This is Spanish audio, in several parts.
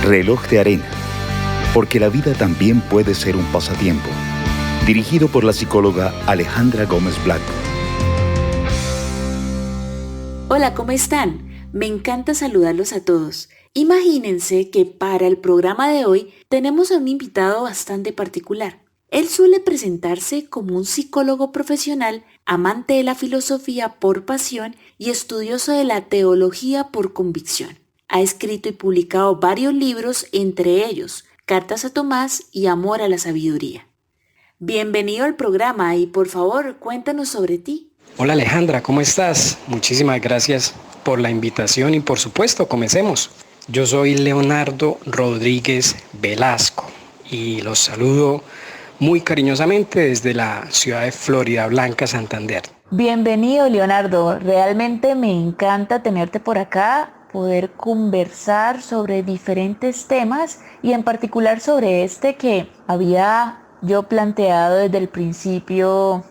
Reloj de arena, porque la vida también puede ser un pasatiempo. Dirigido por la psicóloga Alejandra Gómez Blanco. Hola, ¿cómo están? Me encanta saludarlos a todos. Imagínense que para el programa de hoy tenemos a un invitado bastante particular. Él suele presentarse como un psicólogo profesional, amante de la filosofía por pasión y estudioso de la teología por convicción. Ha escrito y publicado varios libros, entre ellos Cartas a Tomás y Amor a la Sabiduría. Bienvenido al programa y por favor cuéntanos sobre ti. Hola Alejandra, ¿cómo estás? Muchísimas gracias por la invitación y por supuesto, comencemos. Yo soy Leonardo Rodríguez Velasco y los saludo muy cariñosamente desde la ciudad de Floridablanca, Santander. Bienvenido Leonardo, realmente me encanta tenerte por acá, poder conversar sobre diferentes temas y en particular sobre este que había yo planteado desde el principio.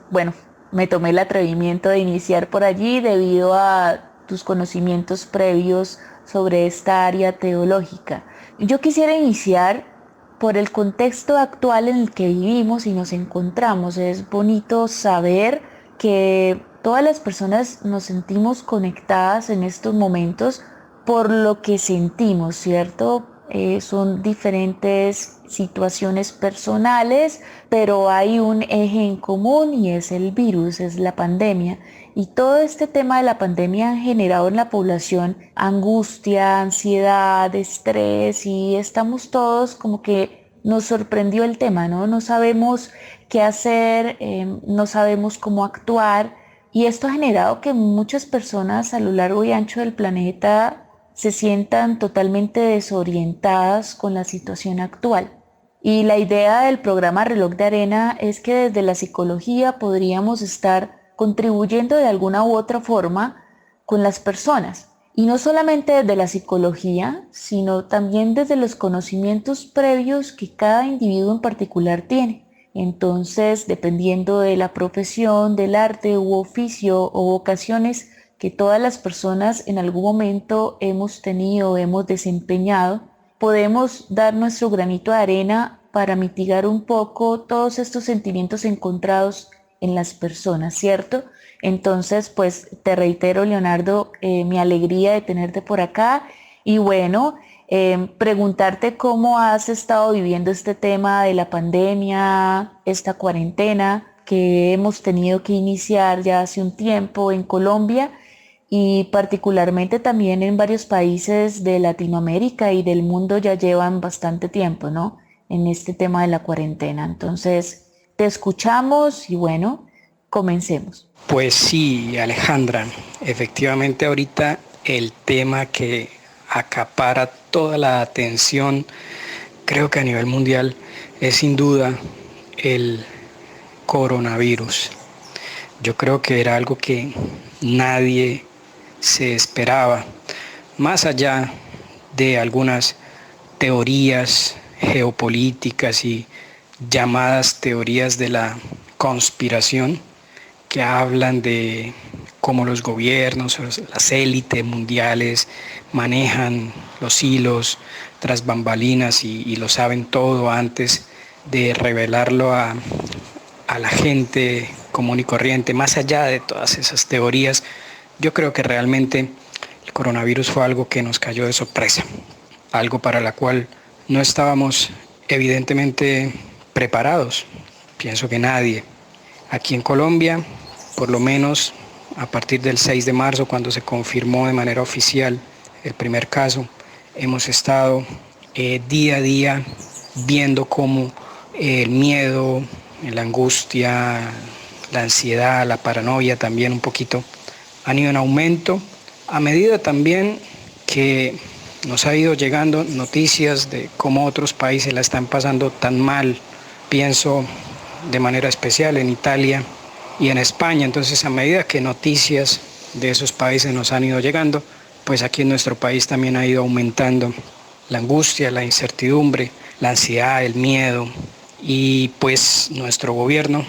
Me tomé el atrevimiento de iniciar por allí debido a tus conocimientos previos sobre esta área teológica. Yo quisiera iniciar por el contexto actual en el que vivimos y nos encontramos. Es bonito saber que todas las personas nos sentimos conectadas en estos momentos por lo que sentimos, ¿cierto? Son diferentes situaciones personales, pero hay un eje en común y es el virus, es la pandemia. Y todo este tema de la pandemia ha generado en la población angustia, ansiedad, estrés y estamos todos como que nos sorprendió el tema, ¿no? No sabemos qué hacer, no sabemos cómo actuar y esto ha generado que muchas personas a lo largo y ancho del planeta se sientan totalmente desorientadas con la situación actual. Y la idea del programa Reloj de Arena es que desde la psicología podríamos estar contribuyendo de alguna u otra forma con las personas. Y no solamente desde la psicología, sino también desde los conocimientos previos que cada individuo en particular tiene. Entonces, dependiendo de la profesión, del arte u oficio o vocaciones que todas las personas en algún momento hemos tenido, hemos desempeñado, podemos dar nuestro granito de arena para mitigar un poco todos estos sentimientos encontrados en las personas, ¿cierto? Entonces, pues te reitero, Leonardo, mi alegría de tenerte por acá y preguntarte cómo has estado viviendo este tema de la pandemia, esta cuarentena que hemos tenido que iniciar ya hace un tiempo en Colombia y particularmente también en varios países de Latinoamérica y del mundo ya llevan bastante tiempo, ¿no? En este tema de la cuarentena. Entonces, te escuchamos y comencemos. Pues sí, Alejandra, efectivamente ahorita el tema que acapara toda la atención, creo que a nivel mundial, es sin duda el coronavirus. Yo creo que era algo que nadie se esperaba, más allá de algunas teorías geopolíticas y llamadas teorías de la conspiración que hablan de cómo los gobiernos, las élites mundiales manejan los hilos tras bambalinas y lo saben todo antes de revelarlo a la gente común y corriente. Más allá de todas esas teorías, yo creo que realmente el coronavirus fue algo que nos cayó de sorpresa, algo para la cual no estábamos evidentemente preparados. Pienso que nadie. Aquí en Colombia, por lo menos a partir del 6 de marzo, cuando se confirmó de manera oficial el primer caso, hemos estado día a día viendo cómo el miedo, la angustia, la ansiedad, la paranoia también un poquito han ido en aumento, a medida también que nos ha ido llegando noticias de cómo otros países la están pasando tan mal. Pienso de manera especial en Italia y en España. Entonces, a medida que noticias de esos países nos han ido llegando, pues aquí en nuestro país también ha ido aumentando la angustia, la incertidumbre, la ansiedad, el miedo. Y pues nuestro gobierno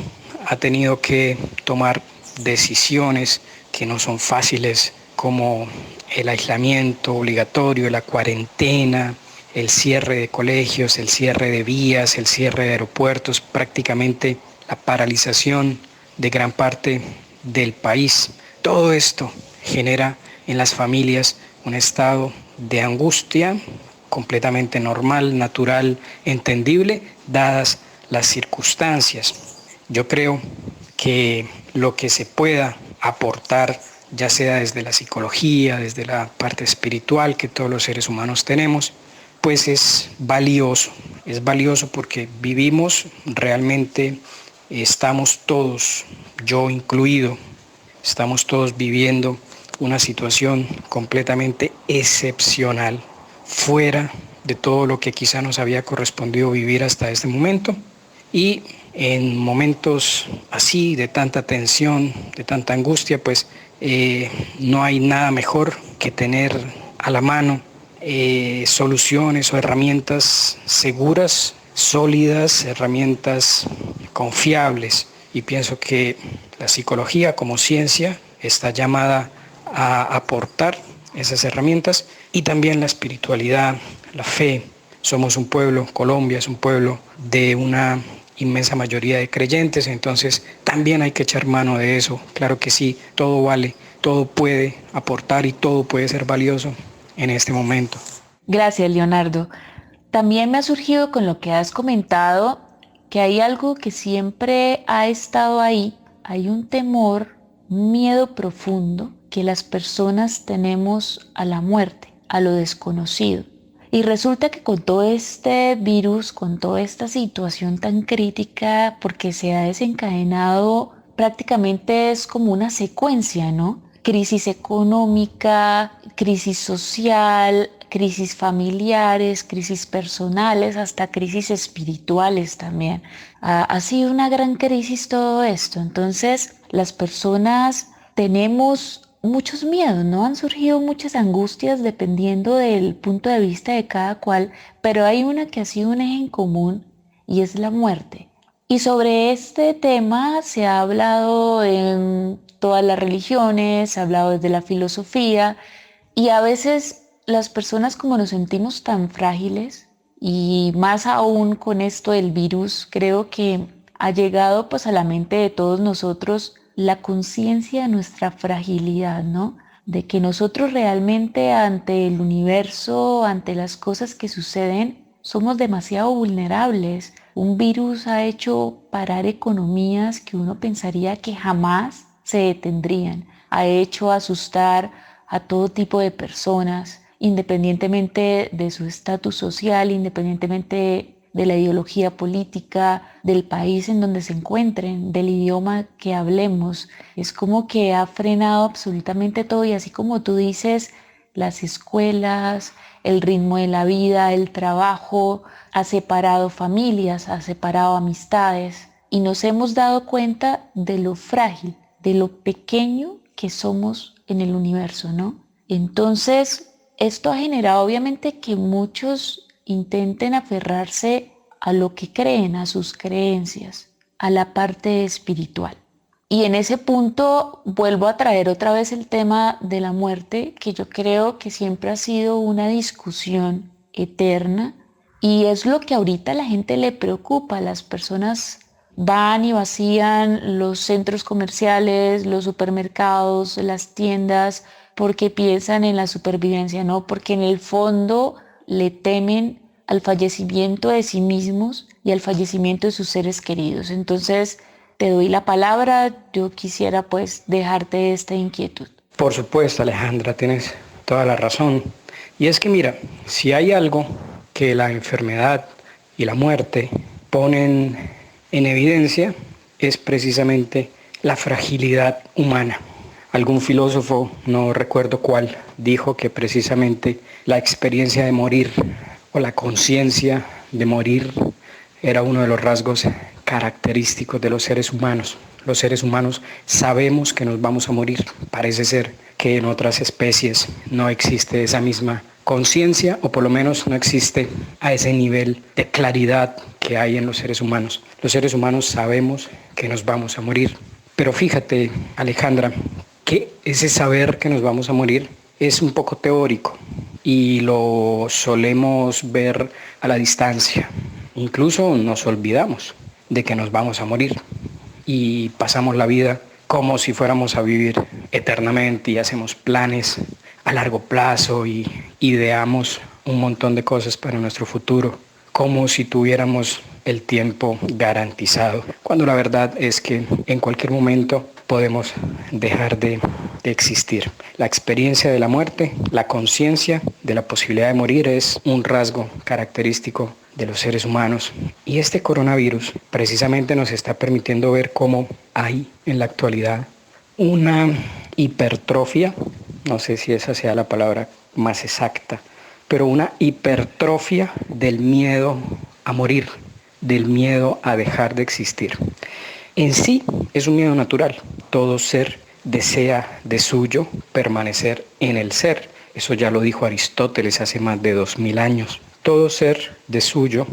ha tenido que tomar decisiones que no son fáciles, como el aislamiento obligatorio, la cuarentena, el cierre de colegios, el cierre de vías, el cierre de aeropuertos, prácticamente la paralización de gran parte del país. Todo esto genera en las familias un estado de angustia completamente normal, natural, entendible, dadas las circunstancias. Yo creo que lo que se pueda aportar, ya sea desde la psicología, desde la parte espiritual que todos los seres humanos tenemos, pues es valioso porque vivimos realmente, estamos todos, yo incluido, estamos todos viviendo una situación completamente excepcional, fuera de todo lo que quizá nos había correspondido vivir hasta este momento. Y en momentos así, de tanta tensión, de tanta angustia, pues no hay nada mejor que tener a la mano soluciones o herramientas seguras, sólidas, herramientas confiables. Y pienso que la psicología como ciencia está llamada a aportar esas herramientas, y también la espiritualidad, la fe. Somos un pueblo, Colombia es un pueblo de una inmensa mayoría de creyentes, entonces también hay que echar mano de eso. Claro que sí, todo vale, todo puede aportar y todo puede ser valioso en este momento. Gracias, Leonardo. También me ha surgido con lo que has comentado que hay algo que siempre ha estado ahí. Hay un temor, un miedo profundo que las personas tenemos a la muerte, a lo desconocido. Y resulta que con todo este virus, con toda esta situación tan crítica, porque se ha desencadenado, prácticamente es como una secuencia, ¿no? Crisis económica, crisis social, crisis familiares, crisis personales, hasta crisis espirituales también. Ha sido una gran crisis todo esto. Entonces, las personas tenemos muchos miedos, ¿no? Han surgido muchas angustias dependiendo del punto de vista de cada cual, pero hay una que ha sido un eje en común y es la muerte. Y sobre este tema se ha hablado en todas las religiones, se ha hablado desde la filosofía, y a veces las personas, como nos sentimos tan frágiles, y más aún con esto del virus, creo que ha llegado pues a la mente de todos nosotros la conciencia de nuestra fragilidad, ¿no? De que nosotros realmente ante el universo, ante las cosas que suceden, somos demasiado vulnerables. Un virus ha hecho parar economías que uno pensaría que jamás se detendrían. Ha hecho asustar a todo tipo de personas, independientemente de su estatus social, independientemente de la ideología política, del país en donde se encuentren, del idioma que hablemos. Es como que ha frenado absolutamente todo, y así como tú dices, las escuelas, el ritmo de la vida, el trabajo, ha separado familias, ha separado amistades, y nos hemos dado cuenta de lo frágil, de lo pequeño que somos en el universo, ¿no? Entonces, esto ha generado obviamente que muchos intenten aferrarse a lo que creen, a sus creencias, a la parte espiritual. Y en ese punto vuelvo a traer otra vez el tema de la muerte, que yo creo que siempre ha sido una discusión eterna, y es lo que ahorita a la gente le preocupa. Las personas van y vacían los centros comerciales, los supermercados, las tiendas, porque piensan en la supervivencia, ¿no? Porque en el fondo le temen al fallecimiento de sí mismos y al fallecimiento de sus seres queridos. Entonces, te doy la palabra. Yo quisiera pues dejarte esta inquietud. Por supuesto, Alejandra, tienes toda la razón. Y es que mira, si hay algo que la enfermedad y la muerte ponen en evidencia, es precisamente la fragilidad humana. Algún filósofo, no recuerdo cuál, dijo que precisamente la experiencia de morir o la conciencia de morir era uno de los rasgos característicos de los seres humanos. Los seres humanos sabemos que nos vamos a morir. Parece ser que en otras especies no existe esa misma conciencia, o por lo menos no existe a ese nivel de claridad que hay en los seres humanos. Los seres humanos sabemos que nos vamos a morir. Pero fíjate, Alejandra, que ese saber que nos vamos a morir es un poco teórico, y lo solemos ver a la distancia. Incluso nos olvidamos de que nos vamos a morir y pasamos la vida como si fuéramos a vivir eternamente y hacemos planes a largo plazo y ideamos un montón de cosas para nuestro futuro, como si tuviéramos el tiempo garantizado, cuando la verdad es que en cualquier momento podemos dejar de existir. La experiencia de la muerte, la conciencia de la posibilidad de morir es un rasgo característico de los seres humanos, y este coronavirus precisamente nos está permitiendo ver cómo hay en la actualidad una hipertrofia, no sé si esa sea la palabra más exacta, pero una hipertrofia del miedo a morir, del miedo a dejar de existir. En sí es un miedo natural. Todo ser desea de suyo permanecer en el ser. Eso ya lo dijo Aristóteles hace más de 2000 años. Todo ser de suyo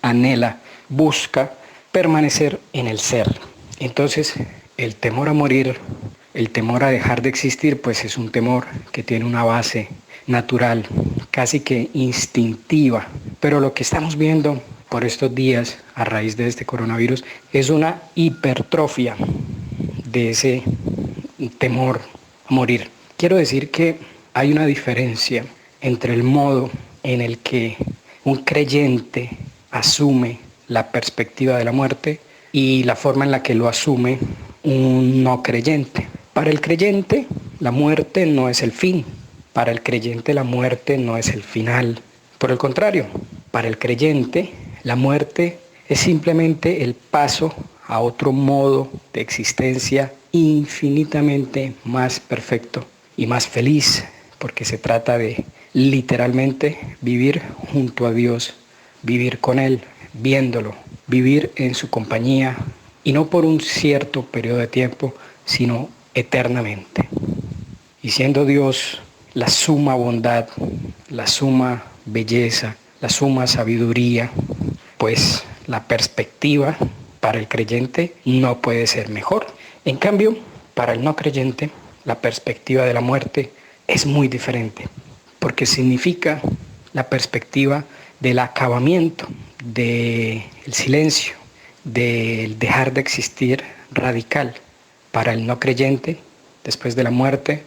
anhela, busca permanecer en el ser. Entonces, el temor a morir, el temor a dejar de existir, pues es un temor que tiene una base natural, casi que instintiva. Pero lo que estamos viendo por estos días, a raíz de este coronavirus, es una hipertrofia de ese temor a morir. Quiero decir que hay una diferencia entre el modo en el que un creyente asume la perspectiva de la muerte y la forma en la que lo asume un no creyente. Para el creyente, la muerte no es el fin. Para el creyente, la muerte no es el final. Por el contrario, para el creyente, la muerte es simplemente el paso a otro modo de existencia infinitamente más perfecto y más feliz, porque se trata de literalmente vivir junto a Dios, vivir con Él, viéndolo, vivir en su compañía, y no por un cierto periodo de tiempo, sino eternamente. Y siendo Dios la suma bondad, la suma belleza, la suma sabiduría, pues la perspectiva para el creyente no puede ser mejor. En cambio, para el no creyente, la perspectiva de la muerte es muy diferente, porque significa la perspectiva del acabamiento, del silencio, del dejar de existir radical. Para el no creyente, después de la muerte,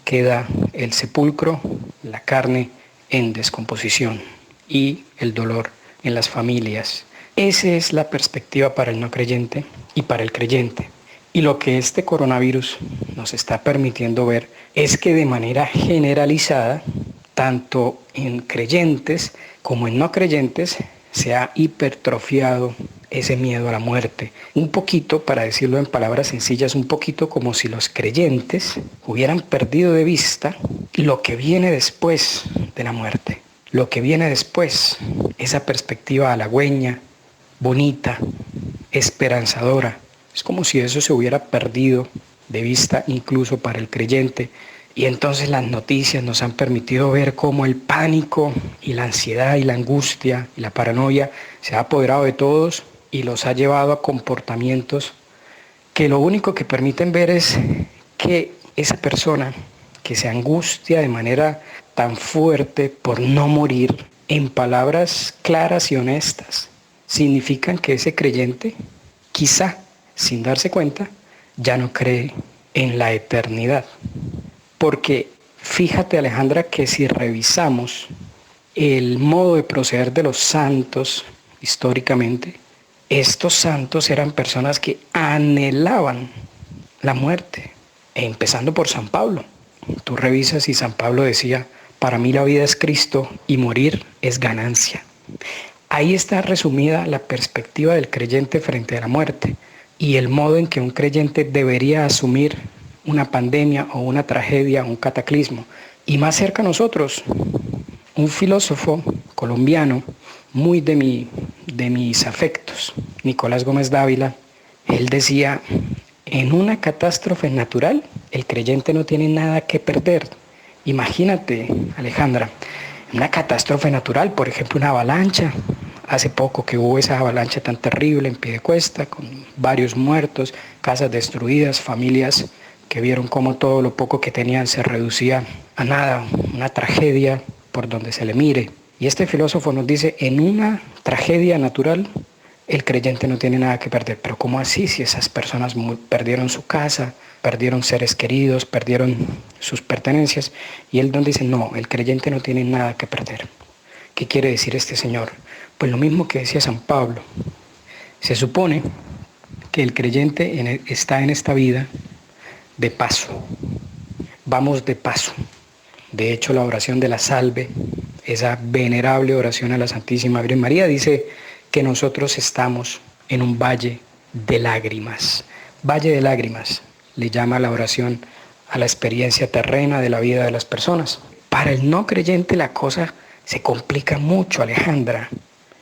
queda el sepulcro, la carne en descomposición y el dolor en las familias. Esa es la perspectiva para el no creyente y para el creyente. Y lo que este coronavirus nos está permitiendo ver es que de manera generalizada, tanto en creyentes como en no creyentes, se ha hipertrofiado ese miedo a la muerte. Un poquito, para decirlo en palabras sencillas, un poquito como si los creyentes hubieran perdido de vista lo que viene después de la muerte. Lo que viene después, esa perspectiva halagüeña, bonita, esperanzadora. Es como si eso se hubiera perdido de vista incluso para el creyente. Y entonces las noticias nos han permitido ver cómo el pánico y la ansiedad y la angustia y la paranoia se ha apoderado de todos y los ha llevado a comportamientos que lo único que permiten ver es que esa persona que se angustia de manera tan fuerte por no morir, en palabras claras y honestas, significan que ese creyente, quizá sin darse cuenta, ya no cree en la eternidad. Porque fíjate, Alejandra, que si revisamos el modo de proceder de los santos históricamente, estos santos eran personas que anhelaban la muerte, empezando por San Pablo. Tú revisas y San Pablo decía: para mí la vida es Cristo y morir es ganancia. Ahí está resumida la perspectiva del creyente frente a la muerte y el modo en que un creyente debería asumir una pandemia o una tragedia o un cataclismo. Y más cerca a nosotros, un filósofo colombiano muy de mis afectos, Nicolás Gómez Dávila, él decía: en una catástrofe natural, el creyente no tiene nada que perder. Imagínate, Alejandra, una catástrofe natural, por ejemplo, una avalancha. Hace poco que hubo esa avalancha tan terrible en Piedecuesta, con varios muertos, casas destruidas, familias que vieron cómo todo lo poco que tenían se reducía a nada, una tragedia por donde se le mire. Y este filósofo nos dice, en una tragedia natural, el creyente no tiene nada que perder. Pero ¿cómo así si esas personas perdieron su casa, perdieron seres queridos, perdieron sus pertenencias? Y él nos dice, no, el creyente no tiene nada que perder. ¿Qué quiere decir este señor? Pues lo mismo que decía San Pablo. Se supone que el creyente está en esta vida de paso. Vamos de paso. De hecho, la oración de la salve, esa venerable oración a la Santísima Virgen María, dice que nosotros estamos en un valle de lágrimas. Valle de lágrimas le llama la oración a la experiencia terrena de la vida de las personas. Para el no creyente la cosa se complica mucho, Alejandra.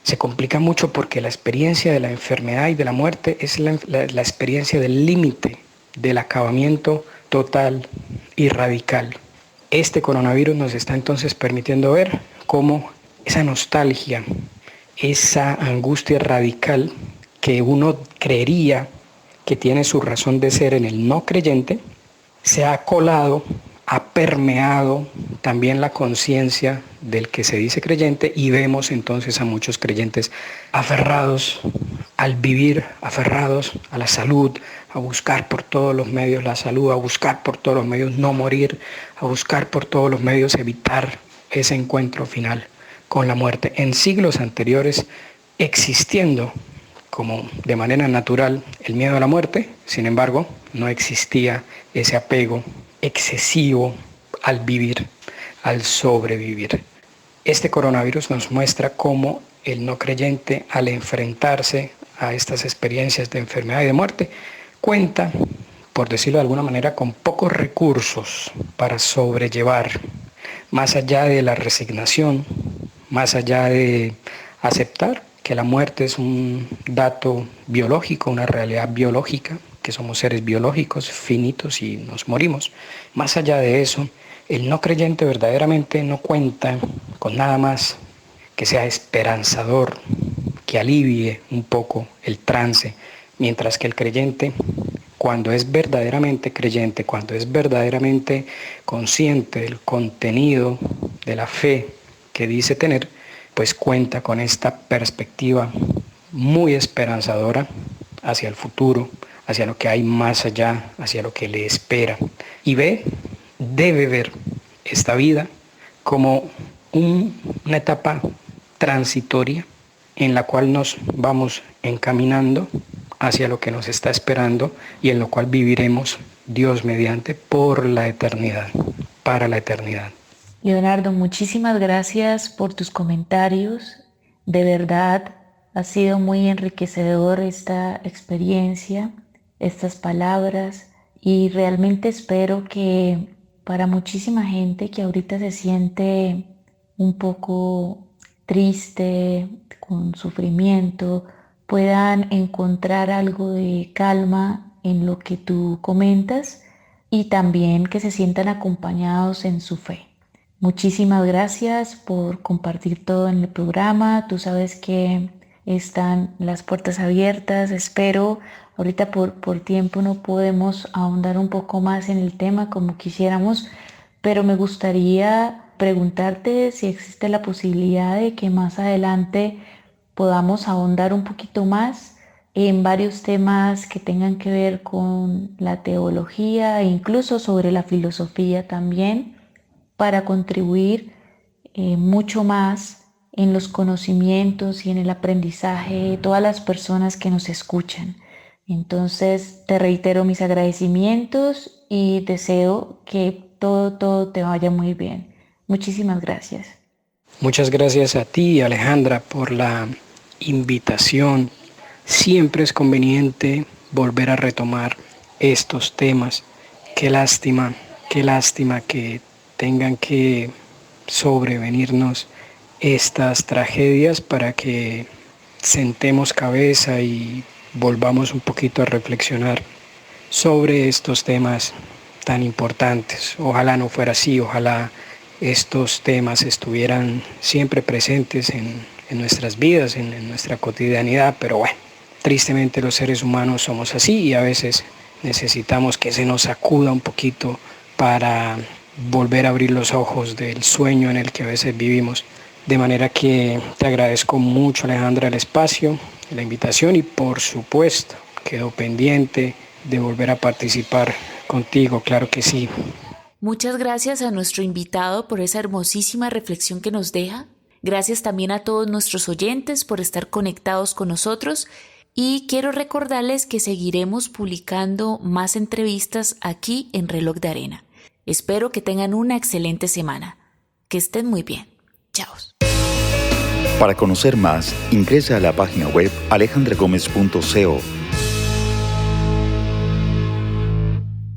Se complica mucho porque la experiencia de la enfermedad y de la muerte es la experiencia del límite, del acabamiento total y radical. Este coronavirus nos está entonces permitiendo ver cómo esa nostalgia, esa angustia radical que uno creería que tiene su razón de ser en el no creyente, se ha colado, ha permeado también la conciencia del que se dice creyente, y vemos entonces a muchos creyentes aferrados al vivir, aferrados a la salud, a buscar por todos los medios la salud, a buscar por todos los medios no morir, a buscar por todos los medios evitar ese encuentro final con la muerte. En siglos anteriores, existiendo como de manera natural el miedo a la muerte, sin embargo, no existía ese apego excesivo al vivir, al sobrevivir. Este coronavirus nos muestra cómo el no creyente, al enfrentarse a estas experiencias de enfermedad y de muerte, cuenta, por decirlo de alguna manera, con pocos recursos para sobrellevar, más allá de la resignación, más allá de aceptar que la muerte es un dato biológico, una realidad biológica, que somos seres biológicos, finitos y nos morimos. Más allá de eso, el no creyente verdaderamente no cuenta con nada más que sea esperanzador, que alivie un poco el trance, mientras que el creyente, cuando es verdaderamente creyente, cuando es verdaderamente consciente del contenido de la fe que dice tener, pues cuenta con esta perspectiva muy esperanzadora hacia el futuro, hacia lo que hay más allá, hacia lo que le espera. Y debe ver esta vida como una etapa transitoria en la cual nos vamos encaminando hacia lo que nos está esperando y en lo cual viviremos, Dios mediante, por la eternidad, para la eternidad. Leonardo, muchísimas gracias por tus comentarios. De verdad, ha sido muy enriquecedor esta experiencia, estas palabras, y realmente espero que para muchísima gente que ahorita se siente un poco triste, con sufrimiento, puedan encontrar algo de calma en lo que tú comentas y también que se sientan acompañados en su fe. Muchísimas gracias por compartir todo en el programa. Tú sabes que están las puertas abiertas. Espero, ahorita por tiempo no podemos ahondar un poco más en el tema como quisiéramos, pero me gustaría preguntarte si existe la posibilidad de que más adelante podamos ahondar un poquito más en varios temas que tengan que ver con la teología e incluso sobre la filosofía también, para contribuir mucho más en los conocimientos y en el aprendizaje de todas las personas que nos escuchan. Entonces te reitero mis agradecimientos y deseo que todo te vaya muy bien. Muchísimas gracias. Muchas gracias a ti, Alejandra, por la invitación. Siempre es conveniente volver a retomar estos temas. Qué lástima que tengan que sobrevenirnos estas tragedias para que sentemos cabeza y volvamos un poquito a reflexionar sobre estos temas tan importantes. Ojalá no fuera así, ojalá estos temas estuvieran siempre presentes en nuestras vidas, en nuestra cotidianidad, pero bueno, tristemente los seres humanos somos así y a veces necesitamos que se nos sacuda un poquito para volver a abrir los ojos del sueño en el que a veces vivimos. De manera que te agradezco mucho, Alejandra, el espacio, la invitación y por supuesto quedo pendiente de volver a participar contigo, claro que sí. Muchas gracias a nuestro invitado por esa hermosísima reflexión que nos deja. Gracias también a todos nuestros oyentes por estar conectados con nosotros y quiero recordarles que seguiremos publicando más entrevistas aquí en Reloj de Arena. Espero que tengan una excelente semana. Que estén muy bien. Chao. Para conocer más, ingresa a la página web alejandragomez.co